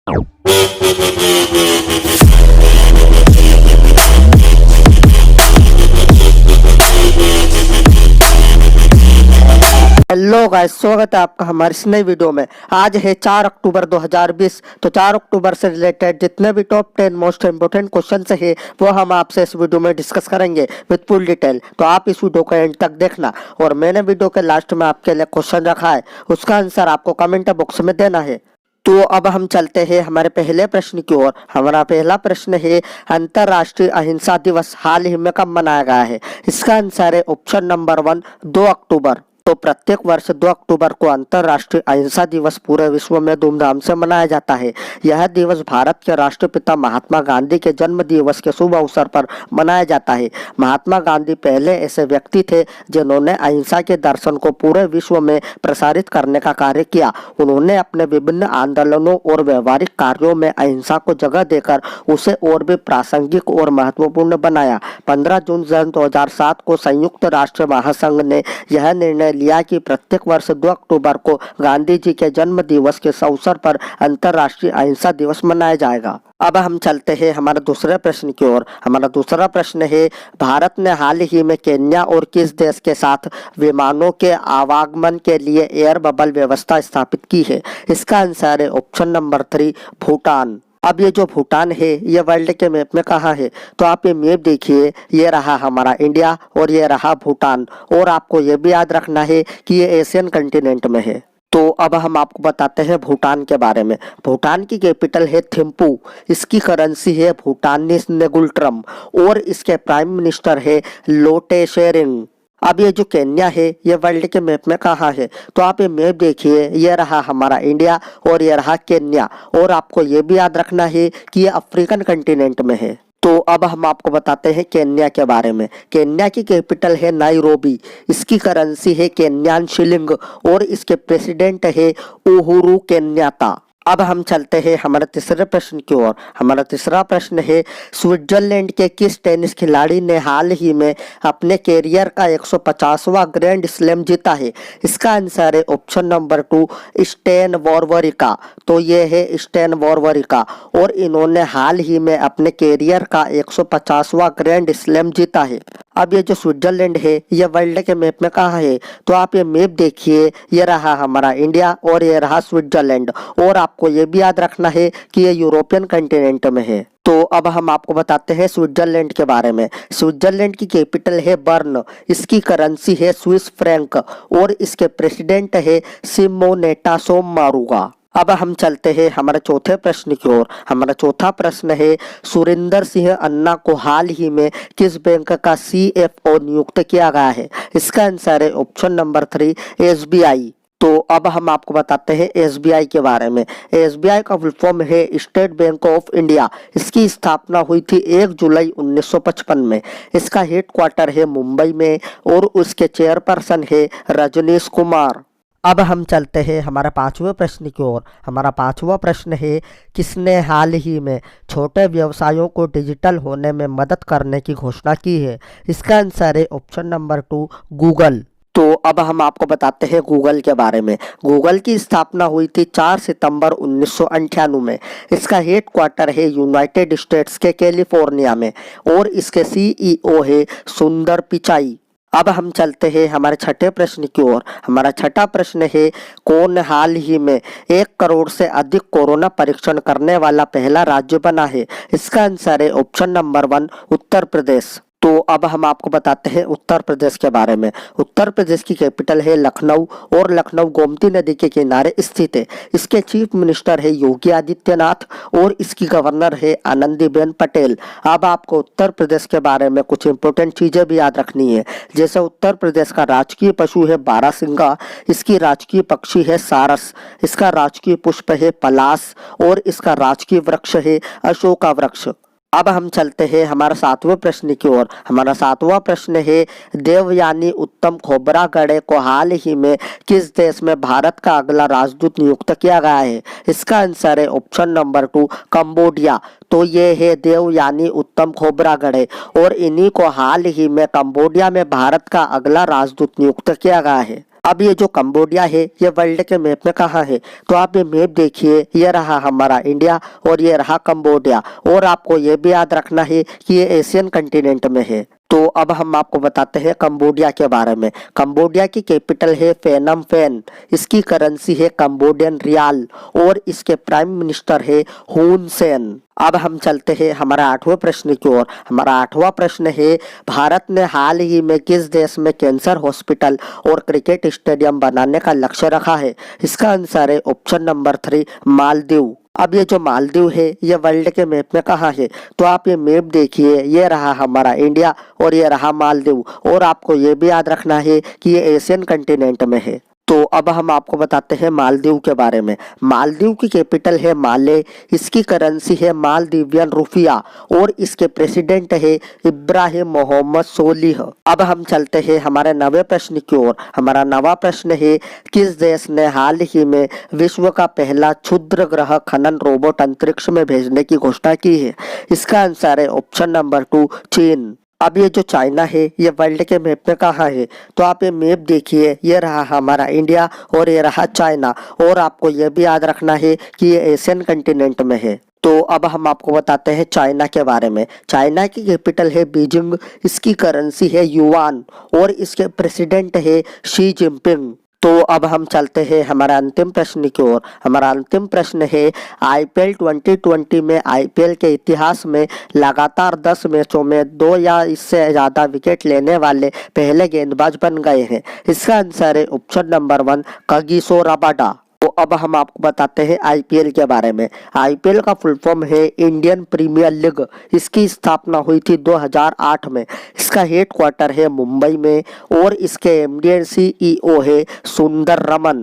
Hello guys, स्वागत है आपका हमारी इस नई वीडियो में। आज है 4 अक्टूबर 2020। तो 4 अक्टूबर से रिलेटेड जितने भी टॉप 10 मोस्ट इम्पोर्टेंट क्वेश्चन है वो हम आपसे इस वीडियो में डिस्कस करेंगे विद फुल डिटेल। तो आप इस वीडियो को एंड तक देखना। और मैंने वीडियो के लास्ट में आपके लिए क्वेश्चन रखा है, उसका आंसर आपको कमेंट बॉक्स में देना है। तो अब हम चलते हैं हमारे पहले प्रश्न की ओर। हमारा पहला प्रश्न है, अंतरराष्ट्रीय अहिंसा दिवस हाल ही में कब मनाया गया है? इसका आंसर है ऑप्शन नंबर 1, 2 अक्टूबर। तो प्रत्येक वर्ष 2 अक्टूबर को अंतरराष्ट्रीय अहिंसा दिवस पूरे विश्व में धूमधाम से मनाया जाता है। यह दिवस भारत के राष्ट्रपिता महात्मा गांधी के जन्म दिवस के शुभ अवसर पर मनाया जाता है। महात्मा गांधी पहले ऐसे व्यक्ति थे जिन्होंने अहिंसा के दर्शन को पूरे विश्व में प्रसारित करने का कार्य किया। उन्होंने अपने विभिन्न आंदोलनों और व्यवहारिक कार्यों में अहिंसा को जगह देकर उसे और भी प्रासंगिक और महत्वपूर्ण बनाया। 15 जून 2007 को संयुक्त राष्ट्र महासंघ ने यह निर्णय लिया कि प्रत्येक वर्ष 2 अक्टूबर को गांधी जी के जन्म दिवस के अवसर पर अंतरराष्ट्रीय अहिंसा दिवस मनाया जाएगा। अब हम चलते हैं हमारे दूसरे प्रश्न की ओर। हमारा दूसरा प्रश्न है, भारत ने हाल ही में केन्या और किस देश के साथ विमानों के आवागमन के लिए एयर बबल व्यवस्था स्थापित की है? इसका आंसर है ऑप्शन नंबर 3, भूटान। अब ये जो भूटान है ये वर्ल्ड के मैप में कहाँ है? तो आप ये मैप देखिए, ये रहा हमारा इंडिया और ये रहा भूटान। और आपको ये भी याद रखना है कि ये एशियन कंटिनेंट में है। तो अब हम आपको बताते हैं भूटान के बारे में। भूटान की कैपिटल है थिम्पू। इसकी करेंसी है भूटानीस नेगुल्ट्रम और इसके प्राइम मिनिस्टर है लोटे शेरिंग। अब ये जो केन्या है ये वर्ल्ड के मैप में कहाँ है? तो आप ये मैप देखिए, ये रहा हमारा इंडिया और ये रहा केन्या। और आपको ये भी याद रखना है कि ये अफ्रीकन कंटिनेंट में है। तो अब हम आपको बताते हैं केन्या के बारे में। केन्या की कैपिटल है नाइरोबी। इसकी करेंसी है केन्यान शिलिंग और इसके प्रेसिडेंट है उहुरु केन्याता। अब हम चलते हैं हमारे तीसरे प्रश्न की ओर। हमारा तीसरा प्रश्न है, स्विट्जरलैंड के किस टेनिस खिलाड़ी ने हाल ही में अपने कैरियर का 150वां ग्रैंड स्लैम जीता है? इसका आंसर है ऑप्शन नंबर 2, स्टेन वॉरवरिका। तो ये है स्टेन वॉरवरिका और इन्होंने हाल ही में अपने कैरियर का 150वां ग्रैंड स्लैम जीता है। अब ये जो स्विट्जरलैंड है ये वर्ल्ड के मैप में कहाँ है? तो आप ये मैप देखिए, ये रहा हमारा इंडिया और ये रहा स्विट्जरलैंड। और आपको ये भी याद रखना है कि ये यूरोपियन कंटिनेंट में है। तो अब हम आपको बताते हैं स्विट्जरलैंड के बारे में। स्विट्जरलैंड की कैपिटल है बर्न। इसकी करेंसी है स्विस फ्रैंक और इसके प्रेसिडेंट है सिमोनेटा सोममारुगा। अब हम चलते हैं हमारे चौथे प्रश्न की ओर। हमारा चौथा प्रश्न है, सुरिंदर सिंह अन्ना को हाल ही में किस बैंक का CFO नियुक्त किया गया है? इसका आंसर है ऑप्शन नंबर 3, SBI। तो अब हम आपको बताते हैं SBI के बारे में। SBI का फुल फॉर्म है स्टेट बैंक ऑफ इंडिया। इसकी स्थापना हुई थी 1 जुलाई 1955 में। इसका हेडक्वार्टर है मुंबई में और उसके चेयरपर्सन है रजनीश कुमार। अब हम चलते हैं हमारा पांचवें प्रश्न की ओर। हमारा पांचवा प्रश्न है, किसने हाल ही में छोटे व्यवसायों को डिजिटल होने में मदद करने की घोषणा की है? इसका आंसर है ऑप्शन नंबर 2, गूगल। तो अब हम आपको बताते हैं गूगल के बारे में। गूगल की स्थापना हुई थी 4 सितंबर 1998 में। इसका हेडक्वार्टर है यूनाइटेड स्टेट्स के कैलिफोर्निया में और इसके CEO है सुंदर पिचाई। अब हम चलते हैं हमारे छठे प्रश्न की ओर। हमारा छठा प्रश्न है, कौन हाल ही में 1 करोड़ से अधिक कोरोना परीक्षण करने वाला पहला राज्य बना है? इसका आंसर है ऑप्शन नंबर 1, उत्तर प्रदेश। तो अब हम आपको बताते हैं उत्तर प्रदेश के बारे में। उत्तर प्रदेश की कैपिटल है लखनऊ और लखनऊ गोमती नदी के किनारे स्थित है। इसके चीफ मिनिस्टर है योगी आदित्यनाथ और इसकी गवर्नर है आनंदीबेन पटेल। अब आपको उत्तर प्रदेश के बारे में कुछ इंपॉर्टेंट चीजें भी याद रखनी है। जैसे उत्तर प्रदेश का राजकीय पशु है बारहसिंगा, इसकी राजकीय पक्षी है सारस, इसका राजकीय पुष्प है पलाश और इसका राजकीय वृक्ष है अशोका वृक्ष। अब हम चलते हैं हमारा 7वें प्रश्न की ओर। हमारा 7वां प्रश्न है, देवयानी उत्तम खोब्रागडे को हाल ही में किस देश में भारत का अगला राजदूत नियुक्त किया गया है? इसका आंसर है ऑप्शन नंबर 2, कंबोडिया। तो ये है देवयानी उत्तम खोब्रागडे और इन्हीं को हाल ही में कंबोडिया में भारत का अगला राजदूत नियुक्त किया गया है। अब ये जो कंबोडिया है ये वर्ल्ड के मैप में कहाँ है, तो आप ये मैप देखिए, ये रहा हमारा इंडिया और ये रहा कंबोडिया। और आपको ये भी याद रखना है कि ये एशियन कंटिनेंट में है। तो अब हम आपको बताते हैं कंबोडिया के बारे में। कंबोडिया की कैपिटल है फेनम फेन, इसकी करेंसी है कंबोडियन रियाल और इसके प्राइम मिनिस्टर है हुन सेन। अब हम चलते हैं हमारा 8वें प्रश्न की ओर। हमारा 8वां प्रश्न है, भारत ने हाल ही में किस देश में कैंसर हॉस्पिटल और क्रिकेट स्टेडियम बनाने का लक्ष्य रखा है? इसका आंसर है ऑप्शन नंबर 3 मालदीव। अब ये जो मालदीव है ये वर्ल्ड के मैप में कहाँ है, तो आप ये मैप देखिए, ये रहा हमारा इंडिया और ये रहा मालदीव। और आपको ये भी याद रखना है कि ये एशियन कंटिनेंट में है। तो अब हम आपको बताते हैं मालदीव के बारे में। मालदीव की कैपिटल है माले, इसकी करेंसी है मालदीवियन रुपया और इसके प्रेसिडेंट है इब्राहिम मोहम्मद सोलिह। अब हम चलते हैं हमारे 9वें प्रश्न की ओर। हमारा 9वां प्रश्न है, किस देश ने हाल ही में विश्व का पहला क्षुद्र ग्रह खनन रोबोट अंतरिक्ष में भेजने की घोषणा की है? इसका आंसर है ऑप्शन नंबर 2 चीन। अब ये जो चाइना है ये वर्ल्ड के मैप में कहाँ है, तो आप ये मैप देखिए, ये रहा हमारा इंडिया और ये रहा चाइना। और आपको ये भी याद रखना है कि ये एशियन कंटिनेंट में है। तो अब हम आपको बताते हैं चाइना के बारे में। चाइना की कैपिटल है बीजिंग, इसकी करेंसी है युआन और इसके प्रेसिडेंट है शी जिनपिंग। तो अब हम चलते हैं हमारा अंतिम प्रश्न की ओर। हमारा अंतिम प्रश्न है, आईपीएल 2020 में आईपीएल के इतिहास में लगातार 10 मैचों में 2 या इससे ज्यादा विकेट लेने वाले पहले गेंदबाज बन गए हैं। इसका आंसर है ऑप्शन नंबर 1 कागिसो रबाडा। तो अब हम आपको बताते हैं आईपीएल के बारे में। आईपीएल का फुल फॉर्म है इंडियन प्रीमियर लीग। इसकी स्थापना हुई थी 2008 में। इसका हेड क्वार्टर है मुंबई में और इसके एमडी एंड सीईओ है सुंदर रमन।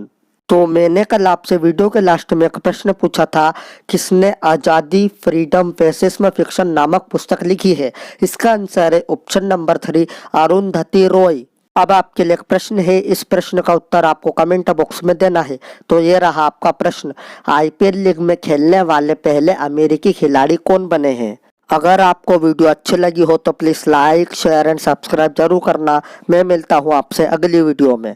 तो मैंने कल आपसे वीडियो के लास्ट में एक प्रश्न पूछा था, किसने आजादी फ्रीडम फेसेस में फिक्शन नामक पुस्तक लिखी है? इसका आंसर है ऑप्शन नंबर 3 अरुंधति रॉय। अब आपके लिए एक प्रश्न है, इस प्रश्न का उत्तर आपको कमेंट बॉक्स में देना है। तो ये रहा आपका प्रश्न, आईपीएल लीग में खेलने वाले पहले अमेरिकी खिलाड़ी कौन बने हैं? अगर आपको वीडियो अच्छी लगी हो तो please like share and subscribe जरूर करना। मैं मिलता हूँ आपसे अगली वीडियो में।